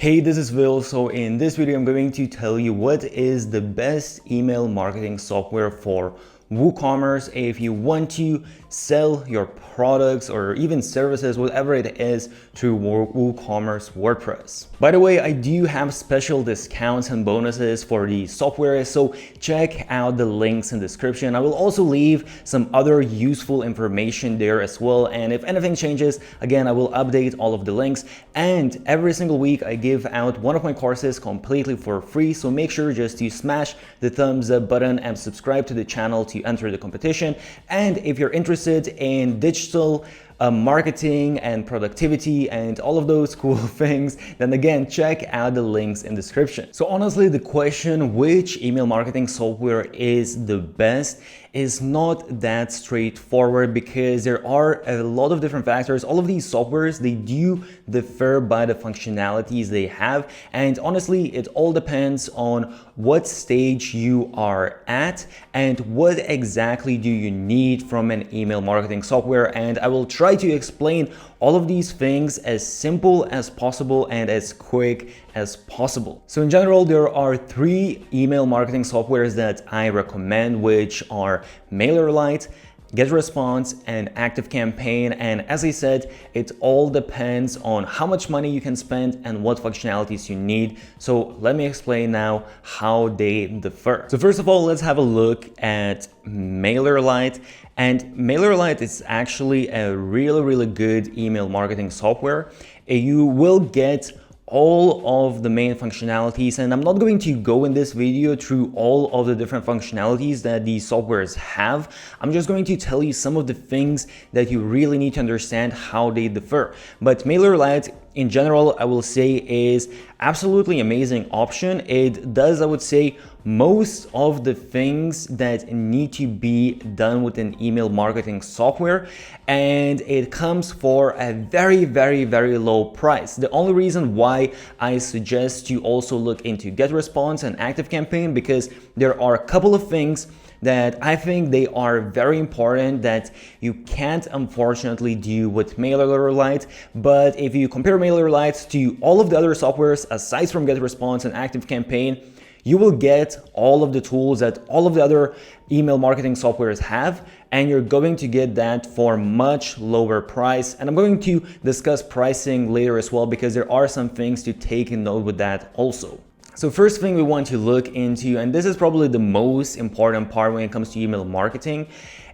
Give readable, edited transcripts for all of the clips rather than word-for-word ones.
Hey, this is Will. So in this video, I'm going to tell you what is the best email marketing software for WooCommerce if you want to sell your products or even services, whatever it is, through WooCommerce WordPress. By the way, I do have special discounts and bonuses for the software, so check out the links in the description. I will also leave some other useful information there as well. And if anything changes, again, I will update all of the links. And every single week, I give out one of my courses completely for free. So make sure just to smash the thumbs up button and subscribe to the channel to enter the competition. And if you're interested in digital marketing and productivity and all of those cool things, then again, check out the links in the description. So honestly, the question which email marketing software is the best is not that straightforward because there are a lot of different factors. All of these softwares, they do differ by the functionalities they have. And honestly, it all depends on what stage you are at and what exactly do you need from an email marketing software. And I will try to explain all of these things as simple as possible and as quick as possible. So in general, there are three email marketing softwares that I recommend, which are MailerLite, GetResponse, and ActiveCampaign. And as I said, it all depends on how much money you can spend and what functionalities you need. So let me explain now how they differ. So first of all, let's have a look at MailerLite. And MailerLite is actually a really good email marketing software. You will get all of the main functionalities, and I'm not going to go in this video through all of the different functionalities that these softwares have. I'm just going to tell you some of the things that you really need to understand how they differ. But MailerLite in general, I will say, is absolutely amazing option. It does, I would say, most of the things that need to be done with an email marketing software, and it comes for a very low price. The only reason why I suggest you also look into GetResponse and ActiveCampaign, because there are a couple of things that I think they are very important that you can't unfortunately do with MailerLite. But if you compare MailerLite to all of the other softwares aside from GetResponse and ActiveCampaign, you will get all of the tools that all of the other email marketing softwares have, and you're going to get that for much lower price. And I'm going to discuss pricing later as well, because there are some things to take note with that also. So first thing we want to look into, and this is probably the most important part when it comes to email marketing,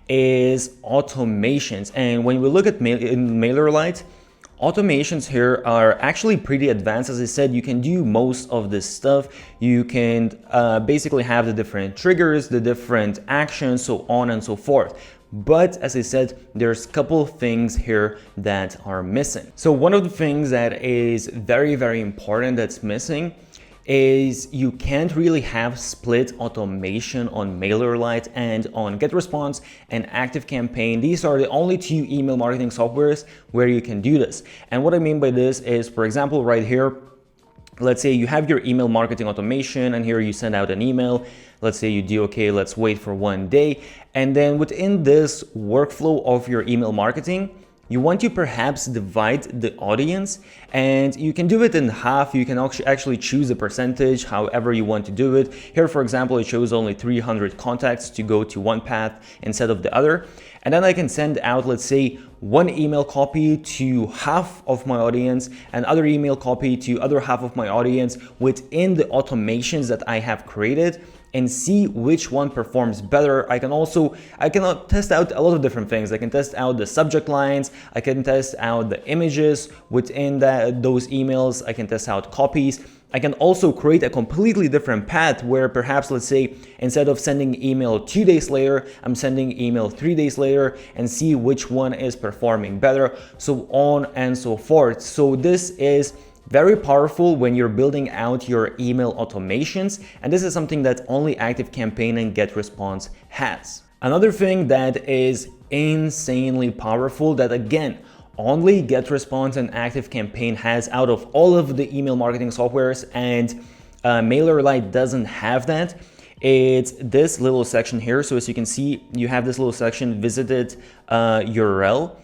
is automations. And when we look at MailerLite, automations here are actually pretty advanced. As I said, you can do most of this stuff. You can basically have the different triggers, the different actions, so on and so forth. But as I said, there's a couple things here that are missing. So one of the things that is very important that's missing is you can't really have split automation on MailerLite, and on GetResponse and ActiveCampaign. These are the only two email marketing softwares where you can do this. And what I mean by this is, for example, right here, let's say you have your email marketing automation, and here you send out an email. Let's say you do, okay, let's wait for 1 day. And then within this workflow of your email marketing, you want to perhaps divide the audience, and you can do it in half. You can actually choose a percentage, however you want to do it. Here, for example, it shows only 300 contacts to go to one path instead of the other. And then I can send out, let's say, one email copy to half of my audience, and other email copy to other half of my audience within the automations that I have created, and see which one performs better. I can test out a lot of different things. I can test out the subject lines. I can test out the images within those emails. I can test out copies. I can also create a completely different path where perhaps, let's say, instead of sending email 2 days later, I'm sending email 3 days later, and see which one is performing better, so on and so forth. So this is very powerful when you're building out your email automations, and this is something that only ActiveCampaign and GetResponse has. Another thing that is insanely powerful that, again, only GetResponse and ActiveCampaign has out of all of the email marketing softwares, and MailerLite doesn't have that. It's this little section here. So as you can see, you have this little section, visited URL.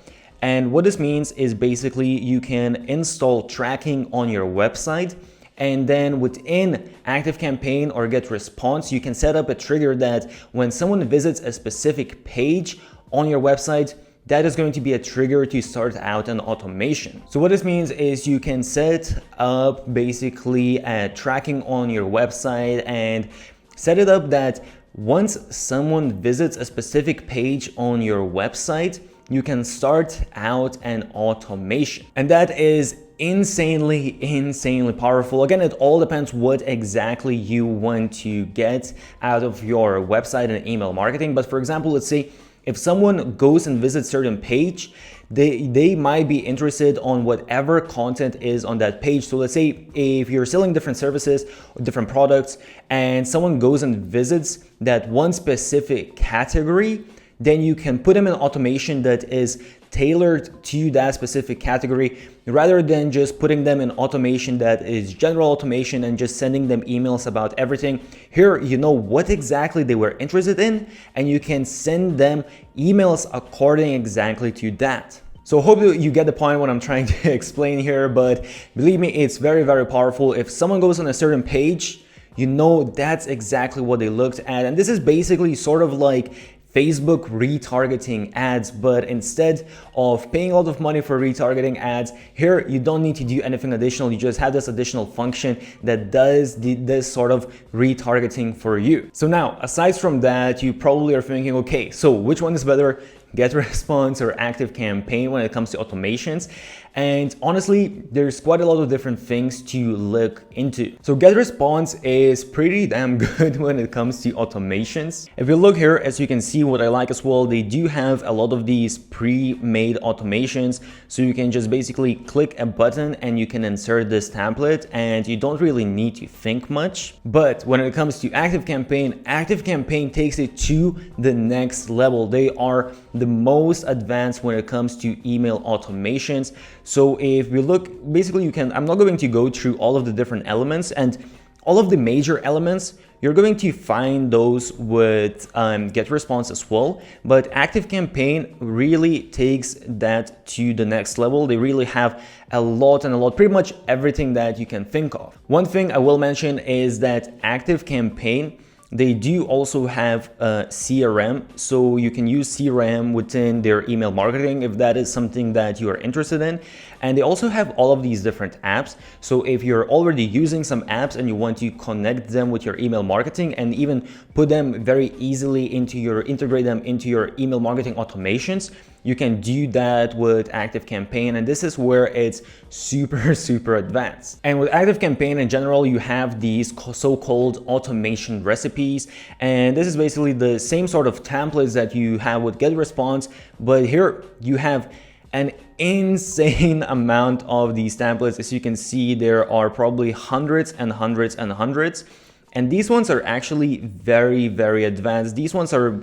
And what this means is basically you can install tracking on your website And then within ActiveCampaign or GetResponse, you can set up a trigger that when someone visits a specific page on your website, that is going to be a trigger to start out an automation. So what this means is you can set up basically a tracking on your website and set it up that once someone visits a specific page on your website, you can start out an automation. And that is insanely powerful. Again, it all depends what exactly you want to get out of your website and email marketing. But for example, let's say if someone goes and visits a certain page, they might be interested on whatever content is on that page. So let's say if you're selling different services, different products, and someone goes and visits that one specific category, then you can put them in automation that is tailored to that specific category, rather than just putting them in automation that is general automation and just sending them emails about everything. Here, you know what exactly they were interested in, and you can send them emails according exactly to that. So hope you get the point what I'm trying to explain here, but believe me, it's very powerful. If someone goes on a certain page, you know that's exactly what they looked at. And this is basically sort of like Facebook retargeting ads, but instead of paying a lot of money for retargeting ads, here you don't need to do anything additional. You just have this additional function that does this sort of retargeting for you. So now, aside from that, you probably are thinking, okay, so which one is better, GetResponse or ActiveCampaign when it comes to automations? And honestly, there's quite a lot of different things to look into. So GetResponse is pretty damn good when it comes to automations. If you look here, as you can see, what I like as well, they do have a lot of these pre-made automations. So you can just basically click a button and you can insert this template and you don't really need to think much. But when it comes to ActiveCampaign takes it to the next level. They are the most advanced when it comes to email automations. So if we look, basically I'm not going to go through all of the different elements, and all of the major elements, you're going to find those with GetResponse as well. But ActiveCampaign really takes that to the next level. They really have a lot, pretty much everything that you can think of. One thing I will mention is that ActiveCampaign, they do also have a CRM, so you can use CRM within their email marketing if that is something that you are interested in. And they also have all of these different apps. So if you're already using some apps and you want to connect them with your email marketing and even put them very easily integrate them into your email marketing automations, you can do that with ActiveCampaign, and this is where it's super advanced. And with ActiveCampaign in general, you have these so-called automation recipes, and this is basically the same sort of templates that you have with GetResponse, but here you have an insane amount of these templates. As you can see, there are probably hundreds and hundreds. And these ones are actually very advanced. These ones are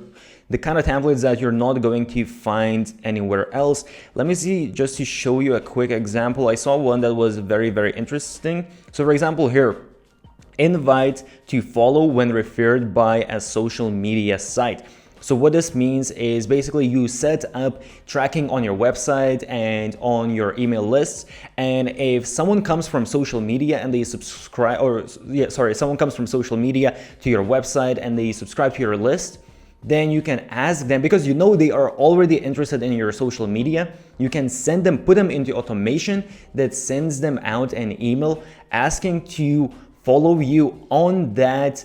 the kind of templates that you're not going to find anywhere else. Let me see, just to show you a quick example. I saw one that was very interesting. So for example here, invite to follow when referred by a social media site. So what this means is basically you set up tracking on your website and on your email lists. And if someone comes from social media and they someone comes from social media to your website and they subscribe to your list, then you can ask them, because you know they are already interested in your social media, you can send them, put them into automation that sends them out an email asking to follow you on that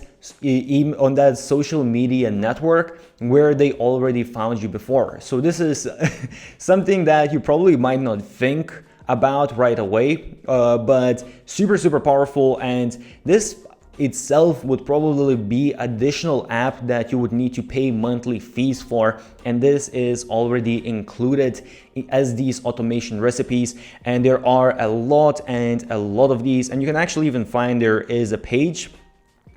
social media network where they already found you before. So this is something that you probably might not think about right away, but super powerful. And this itself would probably be additional app that you would need to pay monthly fees for, and this is already included as these automation recipes. And there are a lot of these, and you can actually even find there is a page.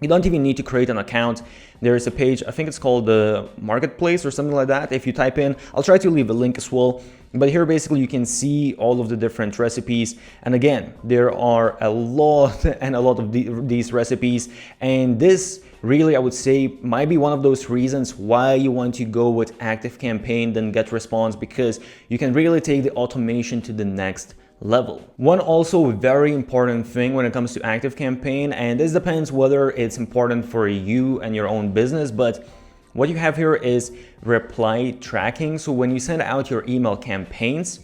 You don't even need to create an account. There's a page, I think it's called the Marketplace or something like that. If you type in, I'll try to leave a link as well. But here basically you can see all of the different recipes. And again, there are a lot of these recipes. And this really, I would say, might be one of those reasons why you want to go with ActiveCampaign than GetResponse, because you can really take the automation to the next level. One also very important thing when it comes to ActiveCampaign, and this depends whether it's important for you and your own business, but what you have here is reply tracking. So when you send out your email campaigns,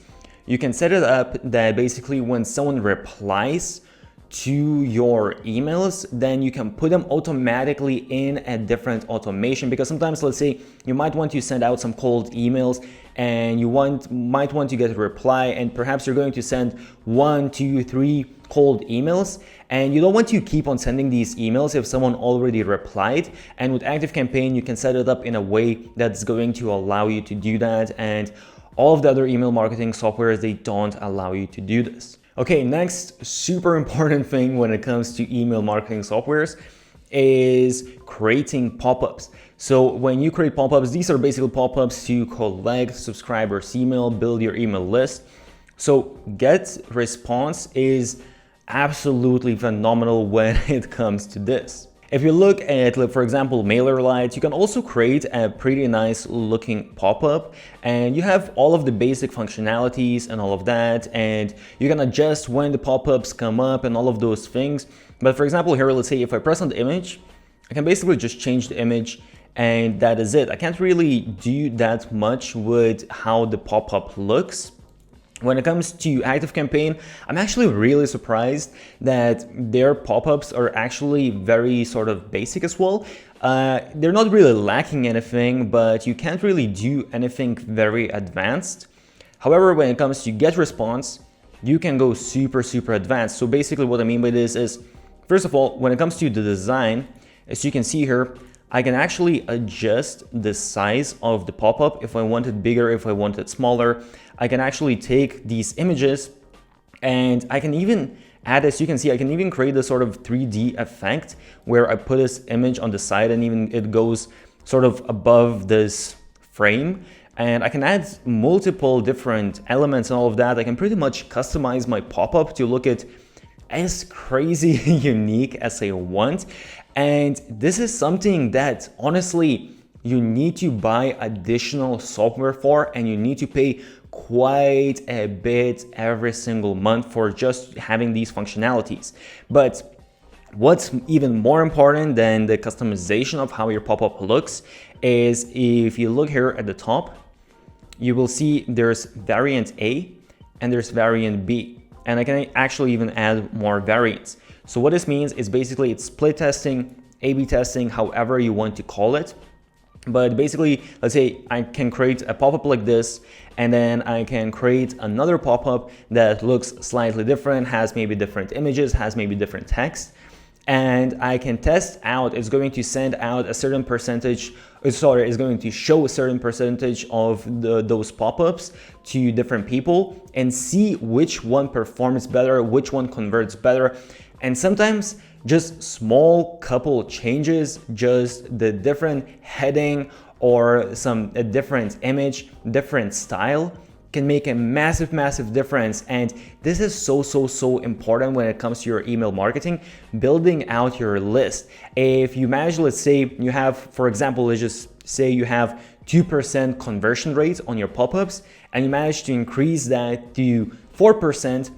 you can set it up that basically when someone replies to your emails, then you can put them automatically in a different automation, because sometimes, let's say you might want to send out some cold emails and you might want to get a reply, and perhaps you're going to send 1, 2, 3 cold emails, and you don't want to keep on sending these emails if someone already replied. And with ActiveCampaign, you can set it up in a way that's going to allow you to do that, and all of the other email marketing softwares, they don't allow you to do this. Okay, next super important thing when it comes to email marketing softwares is creating pop-ups. So when you create pop-ups, these are basically pop-ups to collect subscribers' email, build your email list. So get response is absolutely phenomenal when it comes to this. If you look at, for example, MailerLite, you can also create a pretty nice looking pop-up, and you have all of the basic functionalities and all of that, and you can adjust when the pop-ups come up and all of those things. But for example, here, let's say if I press on the image, I can basically just change the image, and that is it. I can't really do that much with how the pop-up looks. When it comes to ActiveCampaign, I'm actually really surprised that their pop-ups are actually very sort of basic as well. They're not really lacking anything, but you can't really do anything very advanced. However, when it comes to get response, you can go super advanced. So basically what I mean by this is, first of all, when it comes to the design, as you can see here, I can actually adjust the size of the pop-up if I want it bigger, if I want it smaller. I can actually take these images and I can even add, as you can see, I can even create a sort of 3D effect where I put this image on the side and even it goes sort of above this frame. And I can add multiple different elements and all of that. I can pretty much customize my pop-up to look at as crazy unique as I want. And this is something that honestly you need to buy additional software for, and you need to pay quite a bit every single month for just having these functionalities. But what's even more important than the customization of how your pop-up looks is, if you look here at the top, you will see there's variant A and there's variant B. And I can actually even add more variants. So what this means is basically it's split testing, A/B testing, however you want to call it. But basically, let's say I can create a pop-up like this, and then I can create another pop-up that looks slightly different, has maybe different images, has maybe different text. And I can test out, it's going to send out a certain percentage, it's going to show a certain percentage of those pop-ups to different people and see which one performs better, which one converts better. And sometimes just small couple changes, just the different heading or a different image, different style, can make a massive difference. And this is so important when it comes to your email marketing, building out your list. If you manage, let's say you have, for example, let's just say you have 2% conversion rate on your pop-ups, and you manage to increase that to 4%,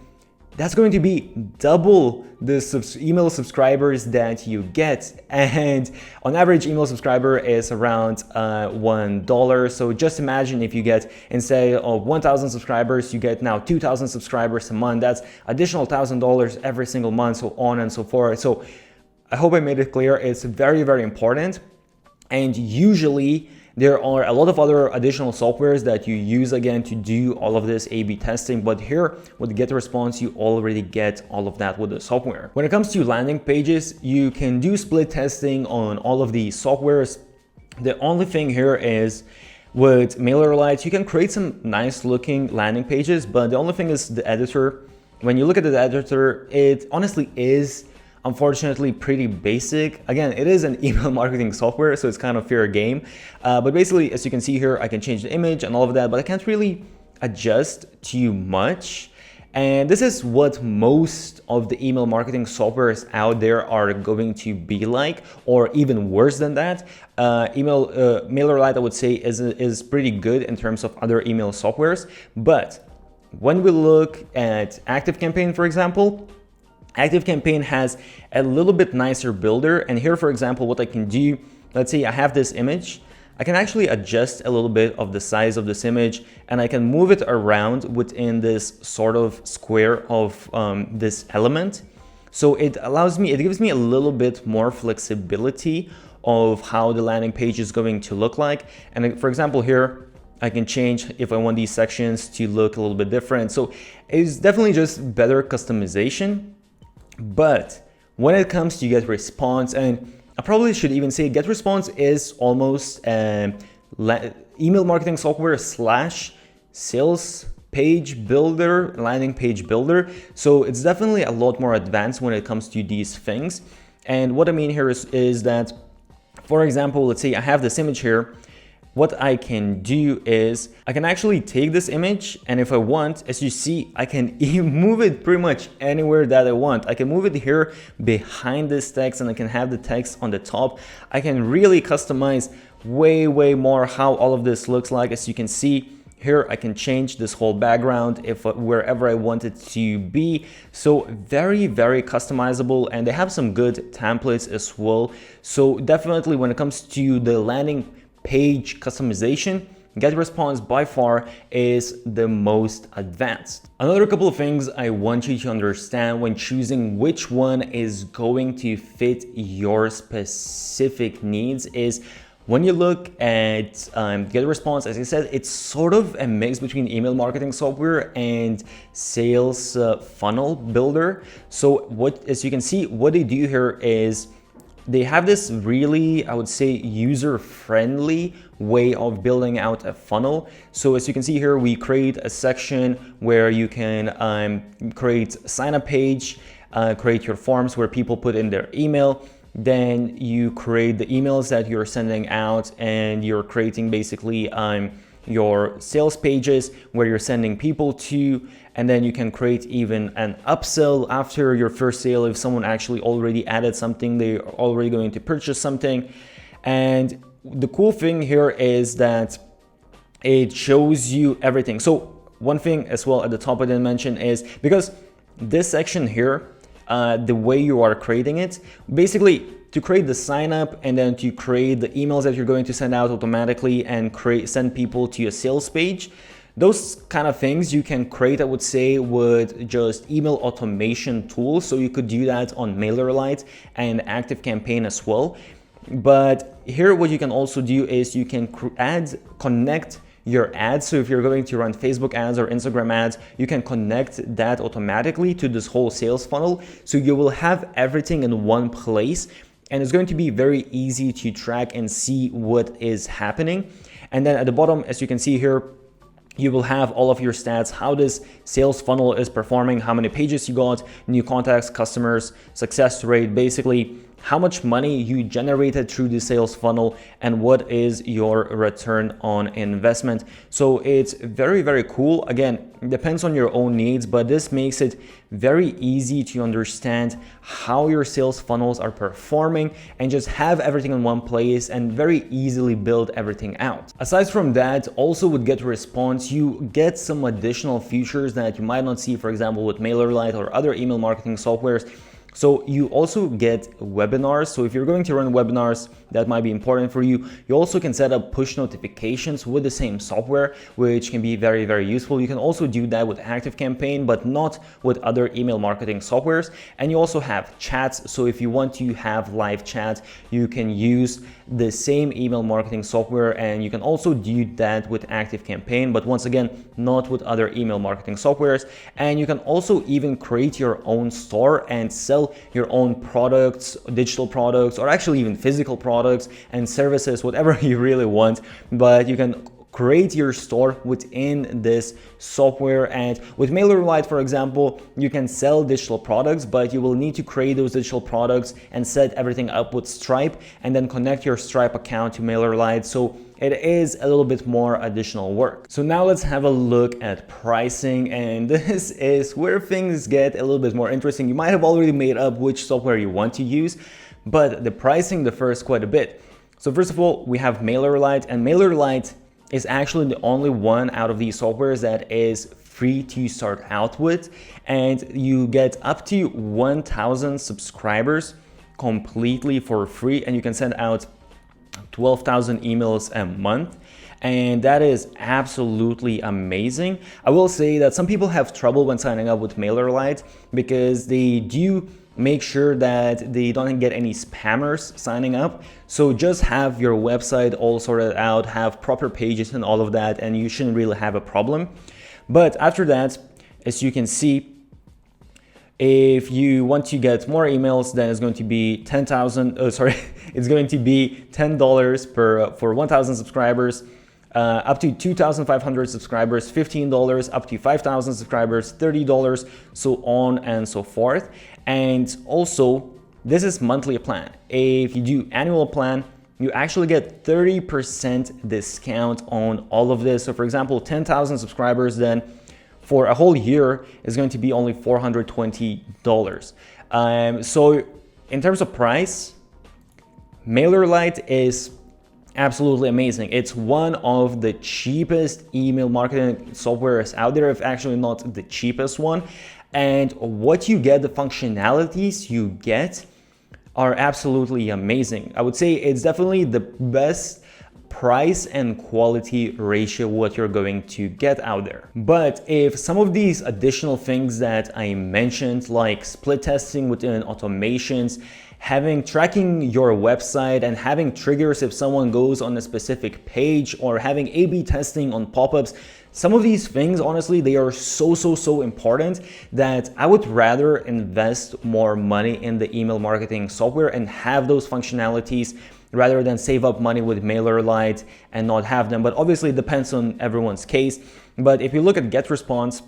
that's going to be double the email subscribers that you get. And on average, email subscriber is around $1. So just imagine if you get, instead of 1,000 subscribers, you get now 2,000 subscribers a month. That's additional $1,000 every single month, so on and so forth. So I hope I made it clear. It's very important. And usually there are a lot of other additional softwares that you use again to do all of this A/B testing, but here with GetResponse, you already get all of that with the software. When it comes to landing pages, you can do split testing on all of these softwares. The only thing here is with MailerLite, you can create some nice looking landing pages, but the only thing is the editor. When you look at the editor, it honestly is unfortunately pretty basic. Again, it is an email marketing software, so it's kind of fair game. But basically, as you can see here, I can change the image and all of that, but I can't really adjust too much. And this is what most of the email marketing softwares out there are going to be like, or even worse than that. MailerLite, I would say, is pretty good in terms of other email softwares, but when we look at ActiveCampaign, for example, ActiveCampaign has a little bit nicer builder. And here, for example, what I can do, let's say I have this image, I can actually adjust a little bit of the size of this image, and I can move it around within this sort of square of this element. So it gives me a little bit more flexibility of how the landing page is going to look like. And for example, here, I can change if I want these sections to look a little bit different. So it's definitely just better customization. But when it comes to get response, and I probably should even say get response is almost email marketing software / sales page builder, landing page builder. So it's definitely a lot more advanced when it comes to these things. And what I mean here is that, for example, let's say I have this image here. What I can do is I can actually take this image, and if I want, as you see, I can move it pretty much anywhere that I want. I can move it here behind this text, and I can have the text on the top. I can really customize way more how all of this looks like. As you can see here, I can change this whole background if wherever I want it to be. So very customizable, and they have some good templates as well. So definitely when it comes to the landing page customization, GetResponse by far is the most advanced. Another couple of things I want you to understand when choosing which one is going to fit your specific needs is when you look at GetResponse, as I said, it's sort of a mix between email marketing software and sales funnel builder. So as you can see, what they do here is they have this really, I would say, user-friendly way of building out a funnel. So as you can see here, we create a section where you can create a sign-up page, create your forms where people put in their email. Then you create the emails that you're sending out, and you're creating basically your sales pages where you're sending people to, and then you can create even an upsell after your first sale. If someone actually already added something, they're already going to purchase something. And the cool thing here is that it shows you everything. So one thing as well at the top I didn't mention is, because this section here, the way you are creating it, basically to create the sign up and then to create the emails that you're going to send out automatically and send people to a sales page, those kind of things you can create, I would say, with just email automation tools. So you could do that on MailerLite and ActiveCampaign as well. But here what you can also do is you can connect your ads. So if you're going to run Facebook ads or Instagram ads, you can connect that automatically to this whole sales funnel. So you will have everything in one place, and it's going to be very easy to track and see what is happening. And then at the bottom, as you can see here, you will have all of your stats, how this sales funnel is performing, how many pages you got, new contacts, customers, success rate, basically how much money you generated through the sales funnel, and what is your return on investment. So it's very cool. Again, it depends on your own needs, but this makes it very easy to understand how your sales funnels are performing and just have everything in one place and very easily build everything out. Aside from that, also with GetResponse, you get some additional features that you might not see, for example, with MailerLite or other email marketing softwares. So you also get webinars. So if you're going to run webinars, that might be important for you. You also can set up push notifications with the same software, which can be very useful. You can also do that with ActiveCampaign, but not with other email marketing softwares. And you also have chats. So if you want to have live chat, you can use the same email marketing software, and you can also do that with ActiveCampaign, but once again, not with other email marketing softwares. And you can also even create your own store and sell your own products, digital products, or actually even physical products and services, whatever you really want. But you can create your store within this software. And with MailerLite, for example, you can sell digital products, but you will need to create those digital products and set everything up with Stripe, and then connect your Stripe account to MailerLite. So it is a little bit more additional work. So now let's have a look at pricing, and this is where things get a little bit more interesting. You might have already made up which software you want to use, but the pricing differs quite a bit. So first of all, we have MailerLite, and MailerLite is actually the only one out of these softwares that is free to start out with, and you get up to 1,000 subscribers completely for free, and you can send out 12,000 emails a month. And that is absolutely amazing. I will say that some people have trouble when signing up with MailerLite because they do make sure that they don't get any spammers signing up. So just have your website all sorted out, have proper pages and all of that, and you shouldn't really have a problem. But after that, as you can see, if you want to get more emails, then it's going to be it's going to be $10 for 1,000 subscribers. Up to 2,500 subscribers, $15, up to 5,000 subscribers, $30, so on and so forth. And also, this is monthly plan. If you do annual plan, you actually get 30% discount on all of this. So for example, 10,000 subscribers, then for a whole year is going to be only $420. So in terms of price, MailerLite is absolutely amazing. It's one of the cheapest email marketing softwares out there, if actually not the cheapest one. And what you get, the functionalities you get are absolutely amazing. I would say it's definitely the best price and quality ratio what you're going to get out there. But if some of these additional things that I mentioned, like split testing within automations, tracking your website and having triggers if someone goes on a specific page, or having A/B testing on pop-ups, some of these things, honestly, they are so important that I would rather invest more money in the email marketing software and have those functionalities rather than save up money with MailerLite and not have them. But obviously it depends on everyone's case. But if you look at GetResponse,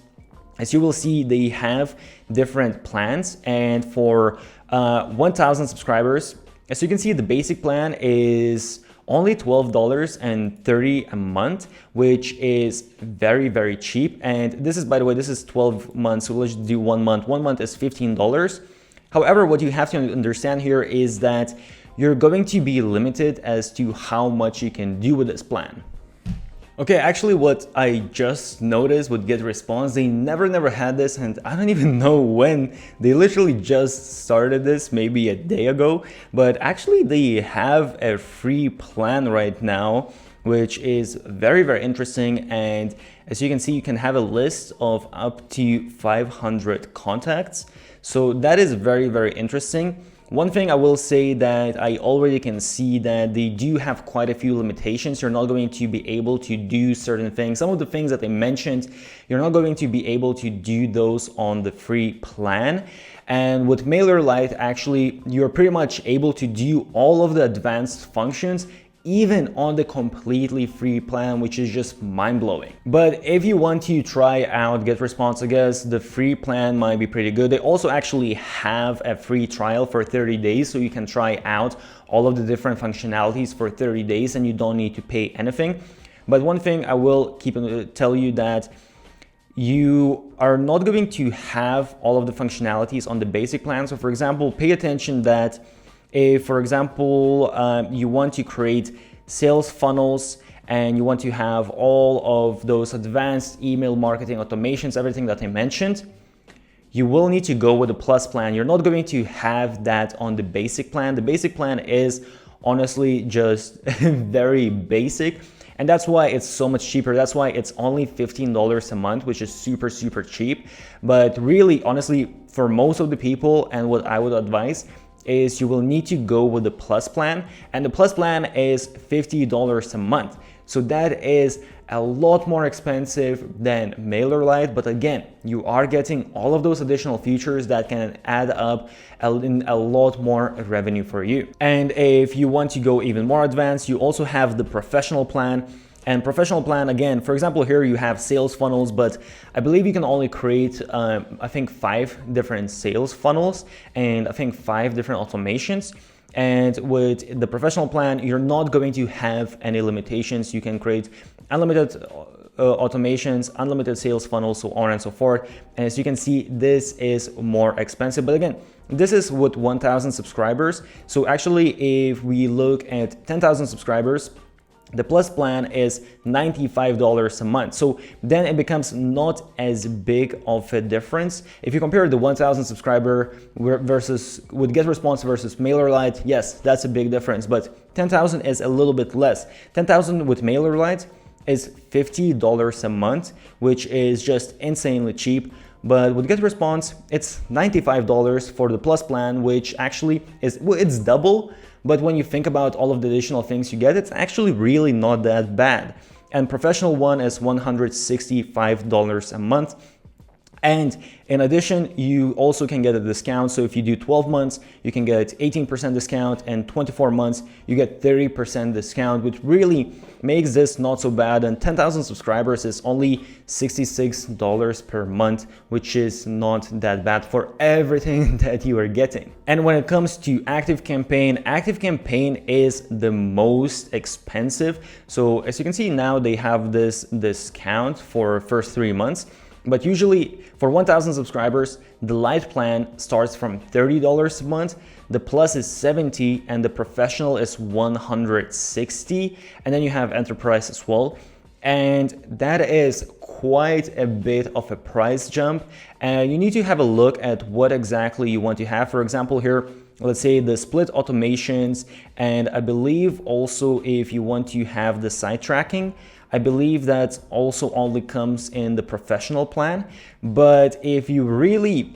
as you will see, they have different plans, and for 1,000 subscribers, as you can see, the basic plan is only $12.30 a month, which is very cheap. And this is, by the way, this is 12 months, so let's do 1 month. 1 month is $15. However, what you have to understand here is that you're going to be limited as to how much you can do with this plan. Okay, actually what I just noticed with GetResponse, they never had this, and I don't even know when. They literally just started this maybe a day ago, but actually they have a free plan right now, which is very interesting. And as you can see, you can have a list of up to 500 contacts. So that is very interesting. One thing I will say that I already can see that they do have quite a few limitations. You're not going to be able to do certain things. Some of the things that they mentioned, you're not going to be able to do those on the free plan. And with MailerLite, actually, you're pretty much able to do all of the advanced functions even on the completely free plan, which is just mind-blowing. But if you want to try out GetResponse, I guess the free plan might be pretty good. They also actually have a free trial for 30 days, so you can try out all of the different functionalities for 30 days and you don't need to pay anything. But one thing I will tell you that you are not going to have all of the functionalities on the basic plan. So for example, pay attention that if, for example, you want to create sales funnels and you want to have all of those advanced email marketing automations, everything that I mentioned, you will need to go with the plus plan. You're not going to have that on the basic plan. The basic plan is honestly just very basic. And that's why it's so much cheaper. That's why it's only $15 a month, which is super cheap. But really, honestly, for most of the people, and what I would advise is you will need to go with the plus plan, and the plus plan is $50 a month. So that is a lot more expensive than MailerLite, but again, you are getting all of those additional features that can add up in a lot more revenue for you. And if you want to go even more advanced, you also have the professional plan. And professional plan, again, for example, here you have sales funnels, but I believe you can only create, I think 5 different sales funnels and I think 5 different automations. And with the professional plan, you're not going to have any limitations. You can create unlimited automations, unlimited sales funnels, so on and so forth. And as you can see, this is more expensive. But again, this is with 1,000 subscribers. So actually, if we look at 10,000 subscribers, The Plus plan is $95 a month. So then it becomes not as big of a difference. If you compare the 1,000 subscriber versus with GetResponse versus MailerLite, yes, that's a big difference, but 10,000 is a little bit less. 10,000 with MailerLite is $50 a month, which is just insanely cheap. But with GetResponse, it's $95 for the Plus plan, which actually is, well, it's double. But when you think about all of the additional things you get, it's actually really not that bad. And professional one is $165 a month. And in addition, you also can get a discount. So if you do 12 months, you can get 18% discount, and 24 months, you get 30% discount, which really makes this not so bad. And 10,000 subscribers is only $66 per month, which is not that bad for everything that you are getting. And when it comes to ActiveCampaign is the most expensive. So as you can see now, they have this discount for first 3 months. But usually for 1,000 subscribers, the Lite plan starts from $30 a month, the Plus is $70, and the Professional is $160, and then you have Enterprise as well. And that is quite a bit of a price jump, and you need to have a look at what exactly you want to have. For example, here, let's say the split automations, and I believe also if you want to have the site tracking, I believe that also only comes in the Professional plan. But if you really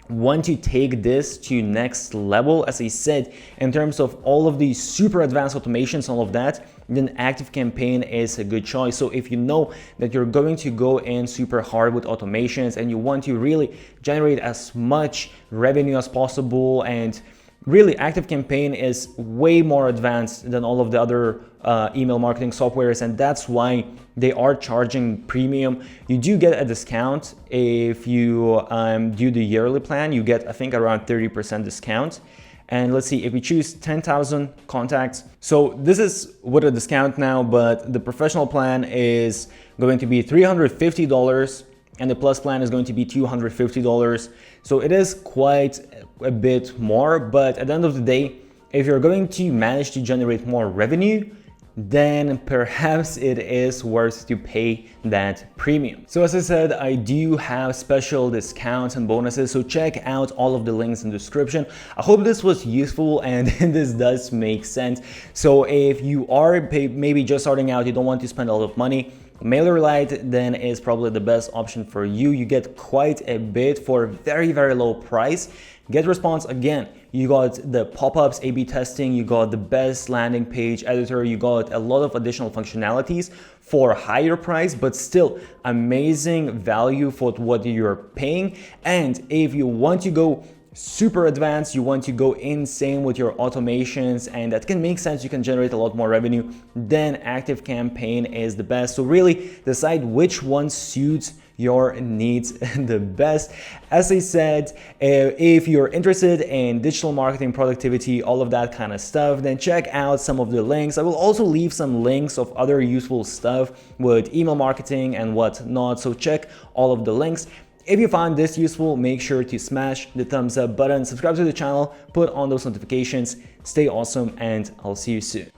want to take this to next level, as I said, in terms of all of these super advanced automations, all of that, then ActiveCampaign is a good choice. So if you know that you're going to go in super hard with automations and you want to really generate as much revenue as possible, and really, ActiveCampaign is way more advanced than all of the other email marketing softwares, and that's why they are charging premium. You do get a discount if you do the yearly plan. You get, I think, around 30% discount. And let's see, if we choose 10,000 contacts, so this is with a discount now, but the Professional plan is going to be $350, and the Plus plan is going to be $250. So it is quite a bit more, but at the end of the day, if you're going to manage to generate more revenue, then perhaps it is worth to pay that premium. So as I said, I do have special discounts and bonuses, so check out all of the links in the description. I hope this was useful and this does make sense. So if you are maybe just starting out, you don't want to spend a lot of money, MailerLite then is probably the best option for you. You get quite a bit for a very, very low price. GetResponse, again, you got the pop-ups, A/B testing, you got the best landing page editor, you got a lot of additional functionalities for a higher price, but still amazing value for what you're paying. And if you want to go super advanced, you want to go insane with your automations, and that can make sense, you can generate a lot more revenue, then ActiveCampaign is the best. So really decide which one suits your needs the best. As I said, if you're interested in digital marketing, productivity, all of that kind of stuff, then check out some of the links. I will also leave some links of other useful stuff with email marketing and whatnot, so check all of the links. If you found this useful, make sure to smash the thumbs up button, subscribe to the channel, put on those notifications. Stay awesome, and I'll see you soon.